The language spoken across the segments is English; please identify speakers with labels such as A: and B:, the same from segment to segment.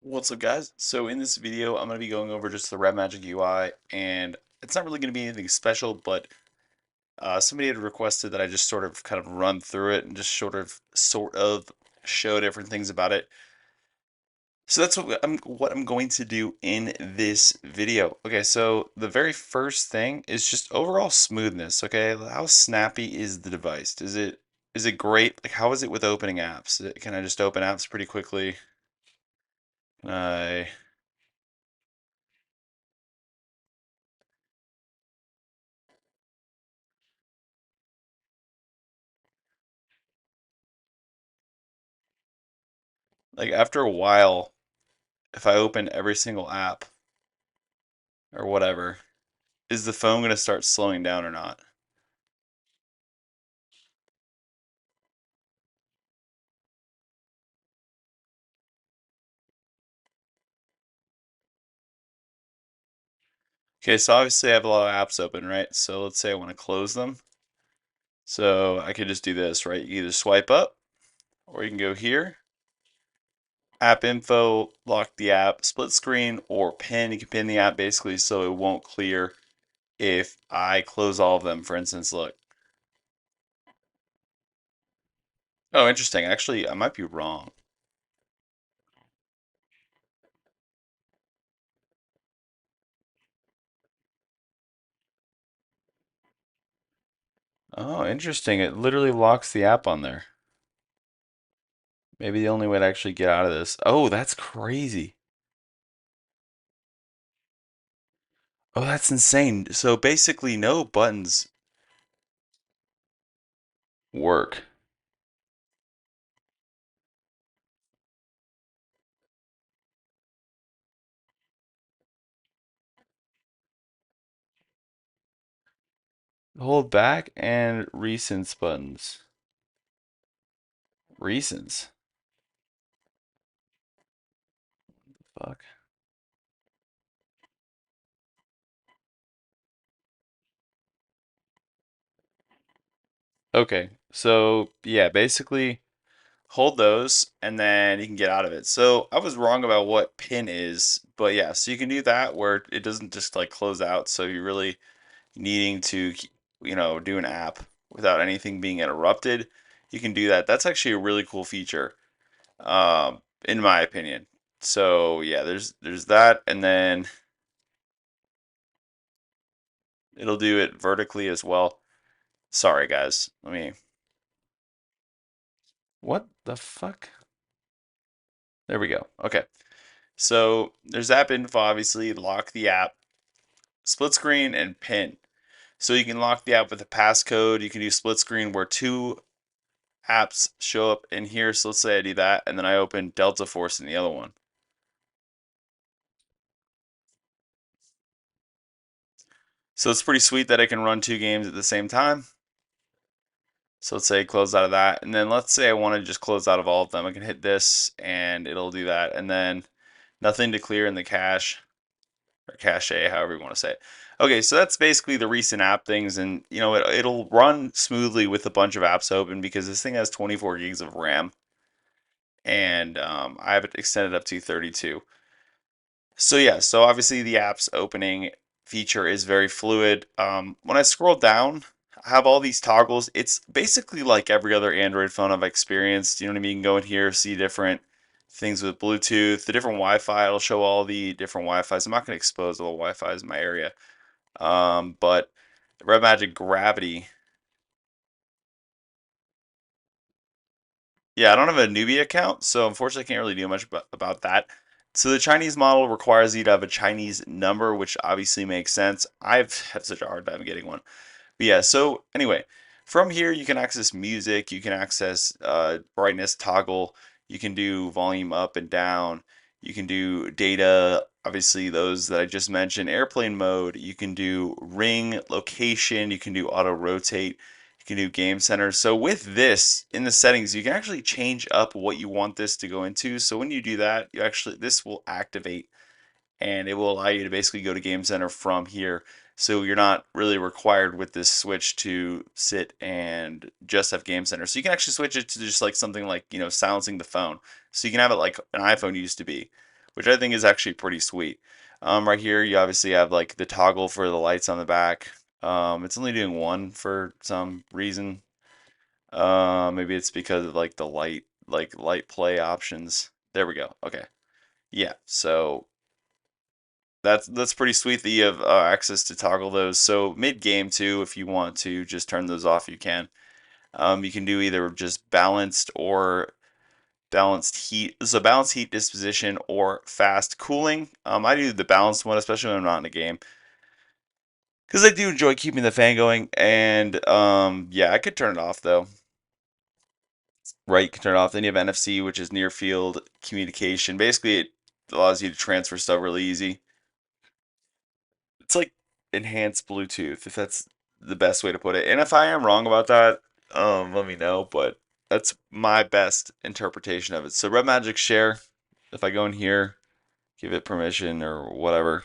A: What's up, guys? So in this video, I'm going to be going over just the RedMagic UI, and it's not really going to be anything special, but somebody had requested that I just sort of kind of run through it and just sort of show different things about it. So that's what I'm going to do in this video. Okay, so the very first thing is just overall smoothness. Okay, how snappy is the device? Is it great? Like, how is it with opening apps? Can I just open apps pretty quickly? Can I like after a while? If I open every single app or whatever, is the phone going to start slowing down or not? Okay, so obviously I have a lot of apps open, right? So let's say I want to close them. So I could just do this, right? You either swipe up or you can go here, app info, lock the app, split screen, or pin. You can pin the app basically so it won't clear if I close all of them. For instance, look. Oh, interesting. Actually, I might be wrong. Oh, interesting. It literally locks the app on there. Maybe the only way to actually get out of this. Oh, that's crazy. Oh, that's insane. So basically, no buttons work. Hold back and recents buttons. Recents. Fuck. Okay, so yeah, basically hold those and then you can get out of it. So I was wrong about what pin is, but yeah, so you can do that where it doesn't just like close out. So you're really needing to, do an app without anything being interrupted. You can do that. That's actually a really cool feature. In my opinion. So yeah, there's that, and then it'll do it vertically as well. Sorry, guys. What the fuck? There we go. Okay. So there's app info, obviously, lock the app, split screen, and pin. So you can lock the app with a passcode. You can do split screen where two apps show up in here. So let's say I do that, and then I open Delta Force in the other one. So it's pretty sweet that I can run two games at the same time. So let's say close out of that. And then let's say I want to just close out of all of them. I can hit this and it'll do that. And then nothing to clear in the cache or cache, however you want to say it. Okay, so that's basically the recent app things. And, it'll run smoothly with a bunch of apps open because this thing has 24 gigs of RAM. And I have it extended up to 32. So yeah, so obviously the app's opening feature is very fluid. When I scroll down, I have all these toggles. It's basically like every other Android phone I've experienced. You know what I mean? You can go in here, see different things with Bluetooth, the different Wi-Fi. It'll show all the different Wi-Fis. I'm not going to expose all the Wi-Fis in my area. But RedMagic Gravity. Yeah, I don't have a newbie account, so unfortunately I can't really do much about that. So the Chinese model requires you to have a Chinese number, which obviously makes sense. I've had such a hard time getting one. But yeah, so anyway, from here you can access music, you can access brightness toggle, you can do volume up and down, you can do data, obviously those that I just mentioned, airplane mode, you can do ring location, you can do auto rotate, you can do game center. So with this in the settings, you can actually change up what you want this to go into. So when you do that, this will activate and it will allow you to basically go to Game Center from here. So you're not really required with this switch to sit and just have Game Center. So you can actually switch it to just like something like, silencing the phone. So you can have it like an iPhone used to be. which I think is actually pretty sweet. Right here, you obviously have like the toggle for the lights on the back. It's only doing one for some reason. Maybe it's because of like the light play options. There we go. Okay. Yeah. So that's pretty sweet that you have access to toggle those. So mid game too, if you want to just turn those off, you can. You can do either just balanced or balanced heat. So balanced heat disposition or fast cooling. I do the balanced one, especially when I'm not in a game, because I do enjoy keeping the fan going. And yeah, I could turn it off though. Right, you can turn it off. Then you have NFC, which is near field communication. Basically, it allows you to transfer stuff really easy. It's like enhanced Bluetooth, if that's the best way to put it. And if I am wrong about that, let me know. But that's my best interpretation of it. So RedMagic share. If I go in here, give it permission or whatever.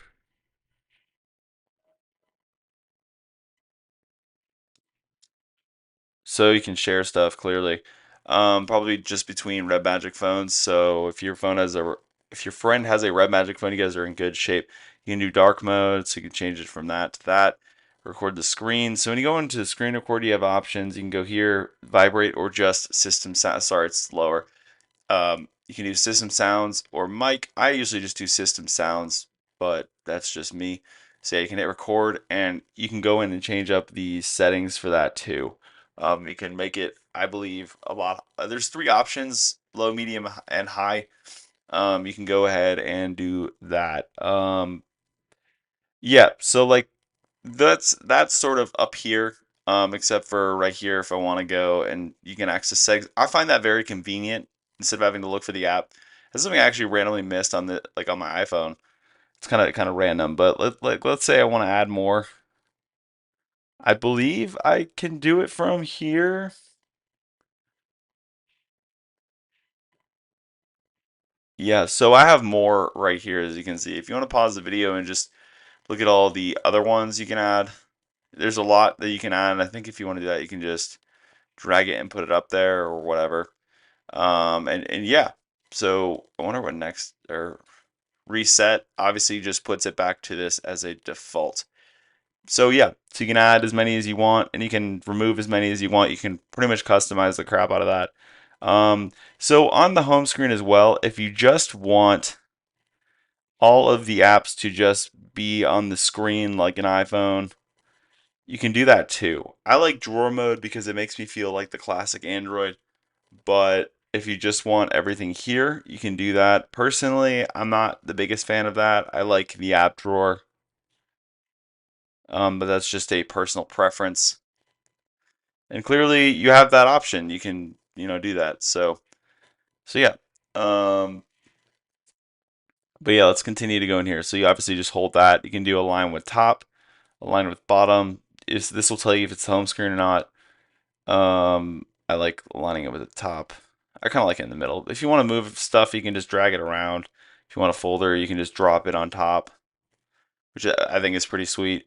A: So you can share stuff clearly. Probably just between RedMagic phones. So if your friend has a RedMagic phone, you guys are in good shape. You can do dark mode, so you can change it from that to that. Record the screen. So when you go into the screen record, you have options. You can go here, vibrate, or just system sound. Sorry, it's slower. You can do system sounds or mic. I usually just do system sounds, but that's just me. So yeah, you can hit record and you can go in and change up the settings for that too. You can make it, I believe, a lot. There's three options: low, medium, and high. You can go ahead and do that. Yeah, so like that's sort of up here, except for right here if I want to go and you can access settings. I find that very convenient instead of having to look for the app. That's something I actually randomly missed on the like on my iPhone. It's kind of random, but let's say I want to add more. I believe I can do it from here. Yeah, so I have more right here as you can see. If you want to pause the video and just look at all the other ones you can add, there's a lot that you can add. And I think if you want to do that, you can just drag it and put it up there or whatever. And yeah, so I wonder what next or reset obviously just puts it back to this as a default. So yeah, so you can add as many as you want and you can remove as many as you want. You can pretty much customize the crap out of that. So on the home screen as well, if you just want all of the apps to just be on the screen like an iPhone, you can do that too. I like drawer mode because it makes me feel like the classic Android. But if you just want everything here, you can do that. Personally, I'm not the biggest fan of that. I like the app drawer, but that's just a personal preference. And clearly, you have that option. You can, do that. So yeah. Um, but yeah, let's continue to go in here. So you obviously just hold that. You can do align with top, align with bottom. This will tell you if it's home screen or not. I like lining it with the top. I kind of like it in the middle. If you want to move stuff, you can just drag it around. If you want a folder, you can just drop it on top, which I think is pretty sweet.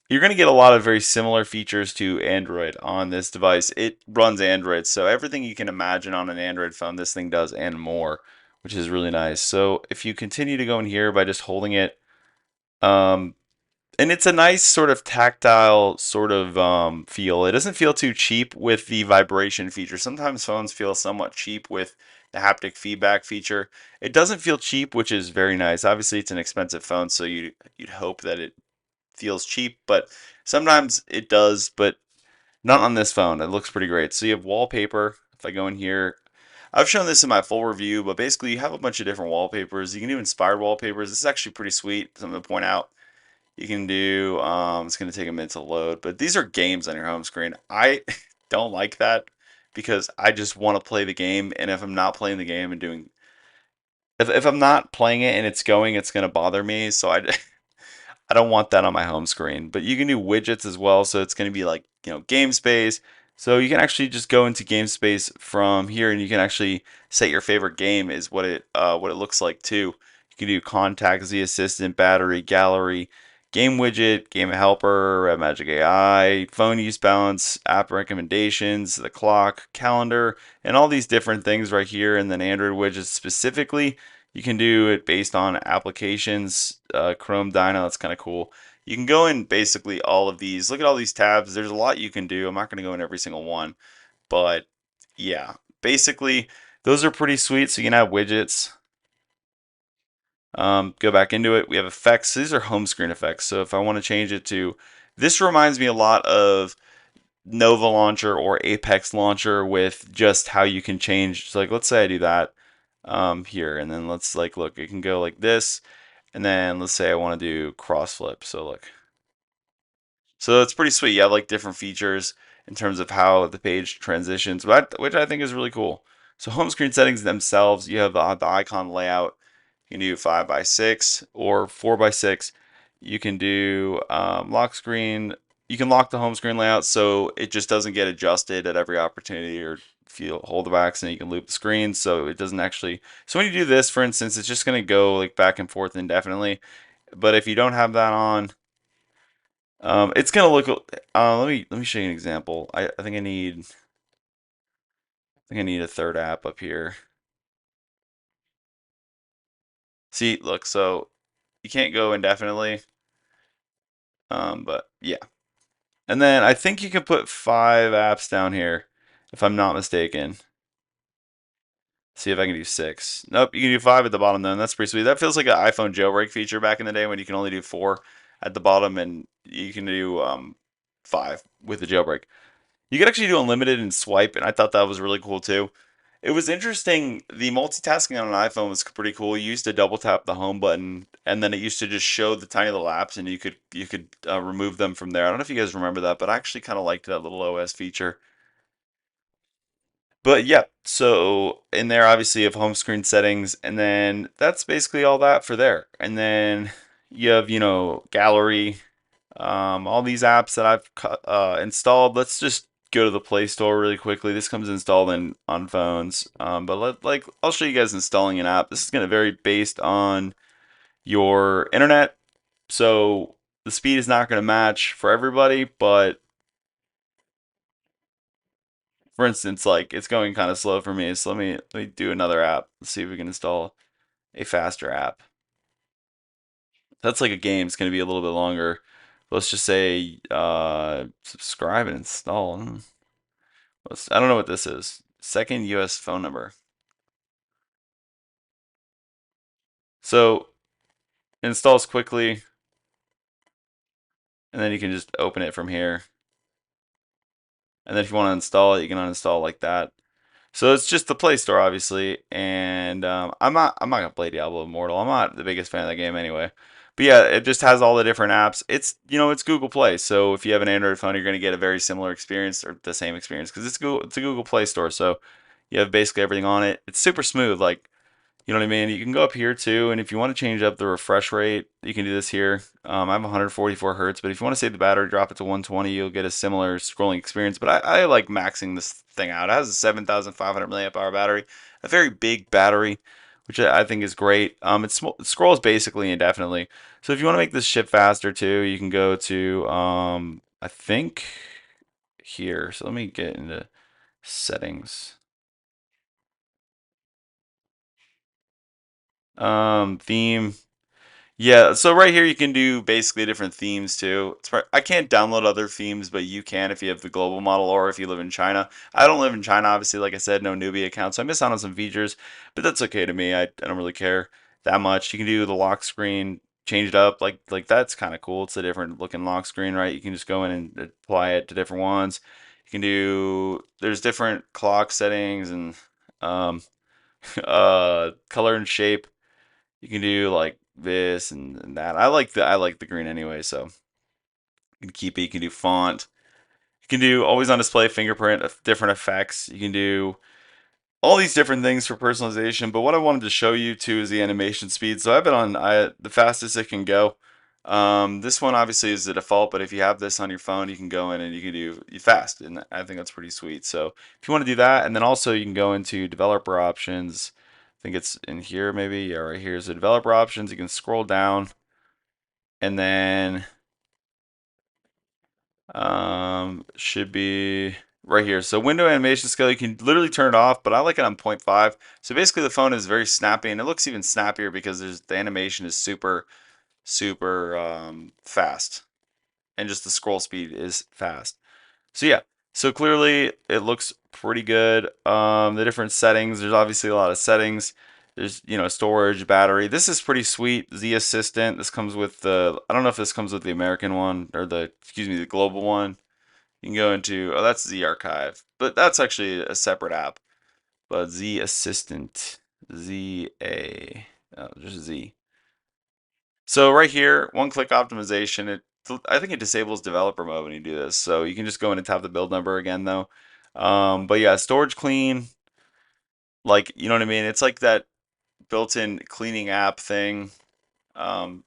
A: You're going to get a lot of very similar features to Android on this device. It runs Android, so everything you can imagine on an Android phone, this thing does and more, which is really nice. So if you continue to go in here by just holding it, um, and it's a nice sort of tactile sort of feel. It doesn't feel too cheap with the vibration feature. Sometimes phones feel somewhat cheap with the haptic feedback feature. It doesn't feel cheap, which is very nice. Obviously, it's an expensive phone, so you'd hope that it feels cheap, but sometimes it does, but not on this phone. It looks pretty great. So you have wallpaper. If I go in here, I've shown this in my full review, but basically you have a bunch of different wallpapers. You can do inspired wallpapers. This is actually pretty sweet. Something to point out. You can do, it's going to take a minute to load, but these are games on your home screen. I don't like that because I just want to play the game. And if I'm not playing the game and if I'm not playing it and it's going, it's going to bother me. So I don't want that on my home screen. But you can do widgets as well. So it's going to be like, game space. So you can actually just go into game space from here and you can actually set your favorite game is what it looks like too. You can do contacts, the assistant, battery, gallery, game widget, game helper, RedMagic AI, phone use balance, app recommendations, the clock, calendar, and all these different things right here. And then Android widgets specifically, You can do it based on applications, Chrome Dyno, that's kind of cool. You can go in basically all of these. Look at all these tabs. There's a lot you can do. I'm not going to go in every single one, but yeah, basically those are pretty sweet. So you can have widgets. Go back into it. We have effects. These are home screen effects. So if I want to change it to, this reminds me a lot of Nova Launcher or Apex Launcher with just how you can change. So like, let's say I do that here, and then let's like look. It can go like this, and then let's say I want to do cross flip. So look. So it's pretty sweet. You have like different features in terms of how the page transitions, which I think is really cool. So home screen settings themselves, you have the icon layout. You can do 5 by 6 or 4 by 6. You can do lock screen. You can lock the home screen layout so it just doesn't get adjusted at every opportunity, or if you hold the back, and you can loop the screen so it doesn't actually. So when you do this, for instance, it's just going to go like back and forth indefinitely. But if you don't have that on, it's gonna look. Let me show you an example. I think I need a third app up here. See, look, so you can't go indefinitely. But yeah, and then I think you can put 5 apps down here, if I'm not mistaken. See if I can do 6. Nope, you can do 5 at the bottom then. That's pretty sweet. That feels like an iPhone jailbreak feature back in the day when you can only do 4 at the bottom, and you can do 5 with the jailbreak. You could actually do unlimited and swipe, and I thought that was really cool too. It was interesting. The multitasking on an iPhone was pretty cool. You used to double tap the home button, and then it used to just show the tiny little apps, and you could remove them from there. I don't know if you guys remember that, but I actually kind of liked that little OS feature. But yeah, so in there, obviously, you have home screen settings, and then that's basically all that for there. And then you have, gallery, all these apps that I've installed. Let's just go to the Play Store really quickly. This comes installed in on phones, but I'll show you guys installing an app. This is going to vary based on your internet, so the speed is not going to match for everybody. But for instance, like it's going kind of slow for me, so let me do another app. Let's see if we can install a faster app. That's like a game. It's going to be a little bit longer. Let's just say subscribe and install. I don't know what this is. Second US phone number. So it installs quickly, and then you can just open it from here. And then if you want to install it, you can uninstall like that. So it's just the Play Store, obviously. And I'm not gonna play Diablo Immortal. I'm not the biggest fan of the game anyway. But yeah, it just has all the different apps. It's Google Play. So if you have an Android phone, you're gonna get a very similar experience or the same experience because it's a Google Play Store. So you have basically everything on it. It's super smooth. Like, you know what I mean? You can go up here too, and if you want to change up the refresh rate, you can do this here. I have 144 hertz, but if you want to save the battery, drop it to 120, you'll get a similar scrolling experience. But I like maxing this thing out. It has a 7,500 milliamp hour battery, a very big battery, which I think is great. It scrolls basically indefinitely. So if you want to make this ship faster too, you can go to I think here. So let me get into settings. Theme. Yeah, so right here you can do basically different themes too. I can't download other themes, but you can if you have the global model or if you live in China. I don't live in China, obviously, like I said, no newbie account, so I miss out on some features, but that's okay to me. I don't really care that much. You can do the lock screen, change it up, like that's kind of cool. It's a different looking lock screen, right? You can just go in and apply it to different ones. You can do, there's different clock settings and um, color and shape. You can do like this and that. I like the green anyway, so you can keep it. You can do font. You can do always on display fingerprint, different effects. You can do all these different things for personalization. But what I wanted to show you too is the animation speed. So I've been on the fastest it can go. This one obviously is the default, but if you have this on your phone, you can go in and you can do fast, and I think that's pretty sweet. So if you want to do that, and then also you can go into developer options. I think it's in here maybe. Yeah, right here is the developer options. You can scroll down, and then should be. right here. So window animation scale, you can literally turn it off, but I like it on 0.5. So basically the phone is very snappy, and it looks even snappier because the animation is super fast, and just the scroll speed is fast. So yeah, so clearly it looks pretty good. The different settings, there's obviously a lot of settings. There's, storage, battery. This is pretty sweet. Z Assistant. This comes with I don't know if this comes with the American one or the global one. You can go into, oh, that's Z Archive, but that's actually a separate app. But Z Assistant, just Z. So right here, one-click optimization. I think it disables developer mode when you do this. So you can just go in and tap the build number again, though. But yeah, storage clean, like, you know what I mean? It's like that built-in cleaning app thing. Um,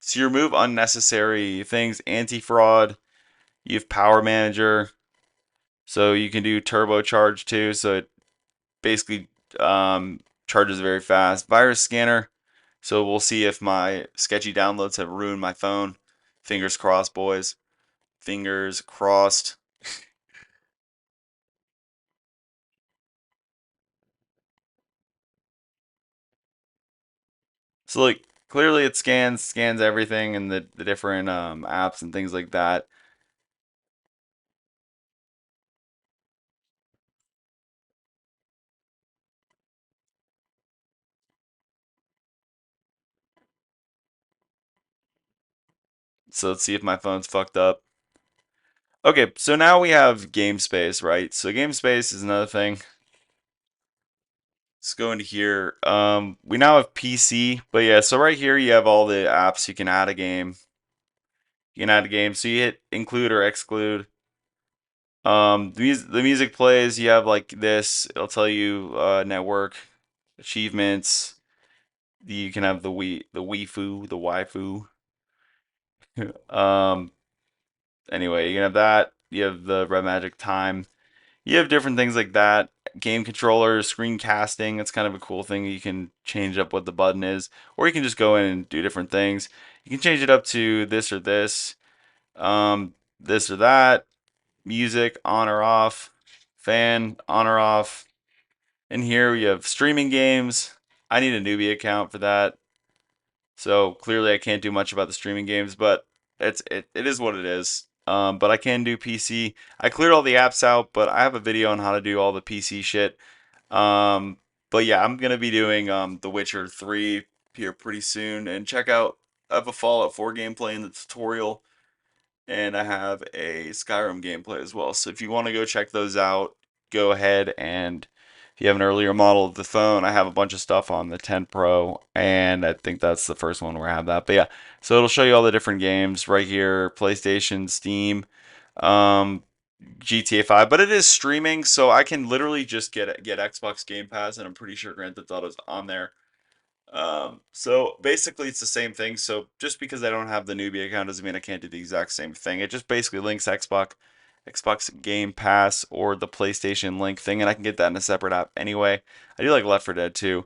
A: so you remove unnecessary things, anti-fraud. You have power manager, so you can do turbocharge too. So it basically charges very fast. Virus scanner. So we'll see if my sketchy downloads have ruined my phone. Fingers crossed, boys. Fingers crossed. So like clearly it scans everything and the different apps and things like that. So let's see if my phone's fucked up. Okay, so now we have game space, right? So game space is another thing. Let's go into here. We now have PC, but yeah, so right here you have all the apps you can add a game. You can add a game. So you hit include or exclude. The music plays. You have like this. It'll tell you network achievements. You can have the Wii the waifu. um. Anyway, you can have that. You have the RedMagic time. You have different things like that. Game controllers, screen casting. It's kind of a cool thing. You can change up what the button is, or you can just go in and do different things. You can change it up to this or this, this or that. Music on or off, fan on or off. And here we have streaming games. I need a newbie account for that. So clearly I can't do much about the streaming games, but it is what it is. But I can do PC. I cleared all the apps out, but I have a video on how to do all the PC shit. Um, but yeah, I'm gonna be doing The Witcher 3 here pretty soon, and check out, I have a Fallout 4 gameplay in the tutorial, and I have a Skyrim gameplay as well. So if you want to go check those out, go ahead. And if you have an earlier model of the phone, I have a bunch of stuff on the 10 Pro, and I think that's the first one where I have that. But yeah, so it'll show you all the different games right here: PlayStation, Steam, um, GTA 5. But it is streaming, so I can literally just get Xbox Game Pass, and I'm pretty sure Grand Theft Auto is on there. So basically it's the same thing. So just because I don't have the newbie account doesn't mean I can't do the exact same thing. It just basically links Xbox Game Pass or the PlayStation Link thing, and I can get that in a separate app anyway. I do like Left 4 Dead too.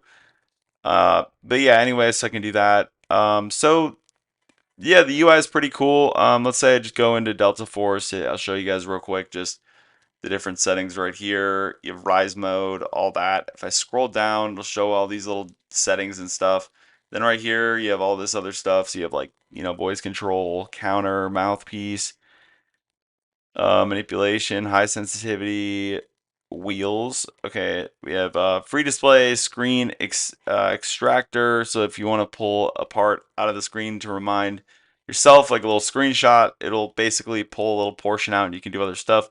A: But yeah, anyway, so I can do that. So yeah, the UI is pretty cool. Let's say I just go into Delta Force. I'll show you guys real quick just the different settings right here. You have rise mode, all that. If I scroll down, it'll show all these little settings and stuff. Then right here, you have all this other stuff. So you have like, voice control, counter, mouthpiece, manipulation, high sensitivity, wheels. Okay, we have free display, screen extractor. So if you want to pull a part out of the screen to remind yourself, like a little screenshot, it'll basically pull a little portion out and you can do other stuff.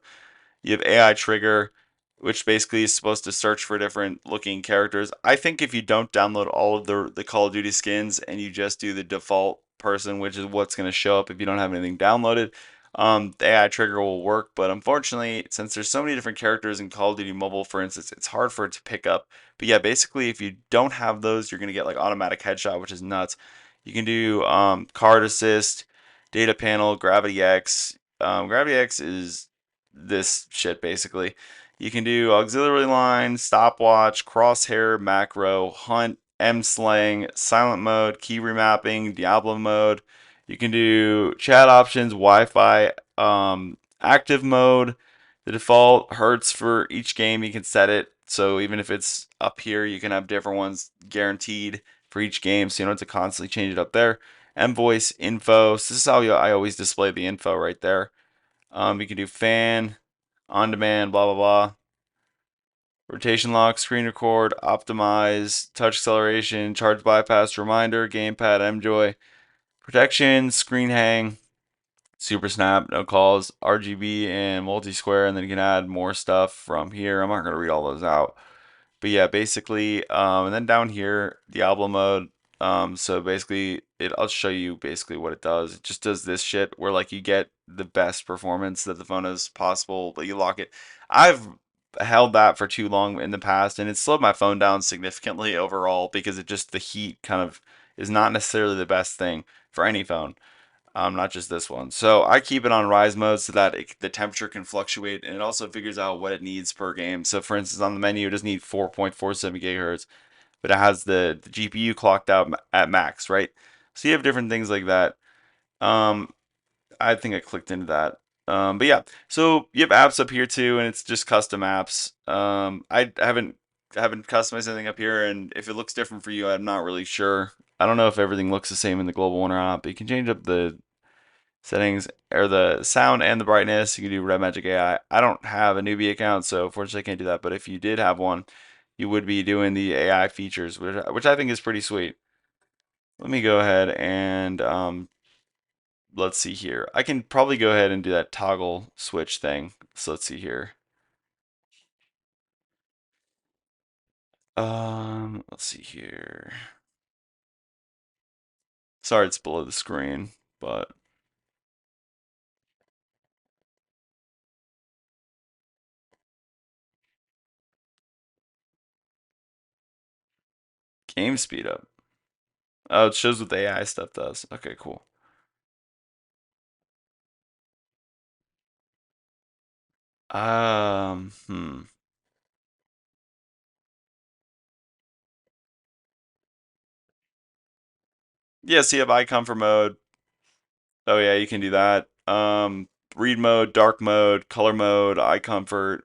A: You have AI trigger, which basically is supposed to search for different looking characters. I think if you don't download all of the Call of Duty skins and you just do the default person, which is what's going to show up if you don't have anything downloaded, the AI trigger will work. But unfortunately, since there's so many different characters in Call of Duty Mobile, for instance, it's hard for it to pick up. But yeah, basically, if you don't have those, you're going to get like automatic headshot, which is nuts. You can do card assist, data panel, Gravity X. Gravity X is this shit basically. You can do auxiliary line, stopwatch, crosshair, macro, hunt, M slang, silent mode, key remapping, Diablo mode. You can do chat options, Wi-Fi, active mode. The default hertz for each game, you can set it. So even if it's up here, you can have different ones guaranteed for each game. So you don't have to constantly change it up there. M voice info. So this is how I always display the info right there. You can do fan, on demand, blah, blah, blah. Rotation lock, screen record, optimize, touch acceleration, charge bypass, reminder, gamepad, MJoy, protection, screen hang, super snap, no calls, RGB, and multi square. And then you can add more stuff from here. I'm not going to read all those out. But yeah, basically, and then down here, Diablo mode. So basically, I'll show you basically what it does. It just does this shit where like you get the best performance that the phone is possible, but you lock it. I've held that for too long in the past, and it slowed my phone down significantly overall because it just the heat kind of is not necessarily the best thing for any phone, not just this one. So I keep it on rise mode so that the temperature can fluctuate, and it also figures out what it needs per game. So for instance, on the menu, it just needs 4.47 gigahertz, but it has the GPU clocked out at max, right? So you have different things like that. Um, I think I clicked into that. But yeah, so you have apps up here too, and it's just custom apps. I haven't customized anything up here, and if it looks different for you, I'm not really sure. I don't know if everything looks the same in the global one or not, but you can change up the settings or the sound and the brightness. You can do RedMagic AI. I don't have a newbie account, so unfortunately I can't do that. But if you did have one, you would be doing the AI features, which I think is pretty sweet. Let me go ahead and let's see here. I can probably go ahead and do that toggle switch thing. So let's see here. Let's see here. Sorry, it's below the screen, but game speed up. Oh, it shows what the AI stuff does. Okay, cool. Hmm. Yeah, so you have icon for mode. Oh yeah, you can do that. Read mode, dark mode, color mode, eye comfort,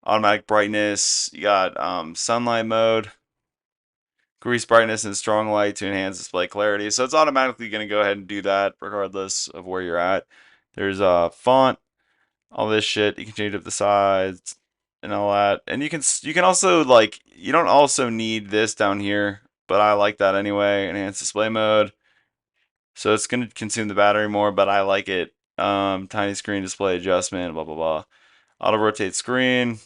A: automatic brightness. You got sunlight mode, increase brightness and strong light to enhance display clarity. So it's automatically going to go ahead and do that regardless of where you're at. There's font, all this shit. You can change up the size and all that. And you can also like you don't also need this down here, but I like that anyway. Enhanced display mode. So it's going to consume the battery more, but I like it. Tiny screen display adjustment, blah blah blah. Auto rotate screen.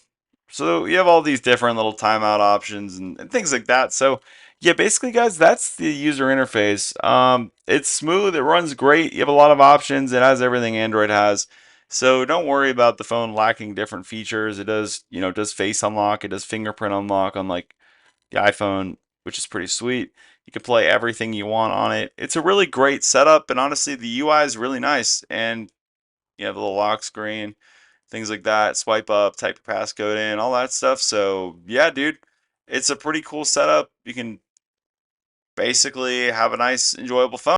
A: So you have all these different little timeout options and things like that. So yeah, basically, guys, that's the user interface. It's smooth. It runs great. You have a lot of options. It has everything Android has. So don't worry about the phone lacking different features. It does, it does face unlock. It does fingerprint unlock, unlike the iPhone, which is pretty sweet. You can play everything you want on it. It's a really great setup, and honestly, the UI is really nice. And you have a little lock screen, things like that. Swipe up, type your passcode in, all that stuff. So yeah, dude, it's a pretty cool setup. You can basically have a nice, enjoyable phone.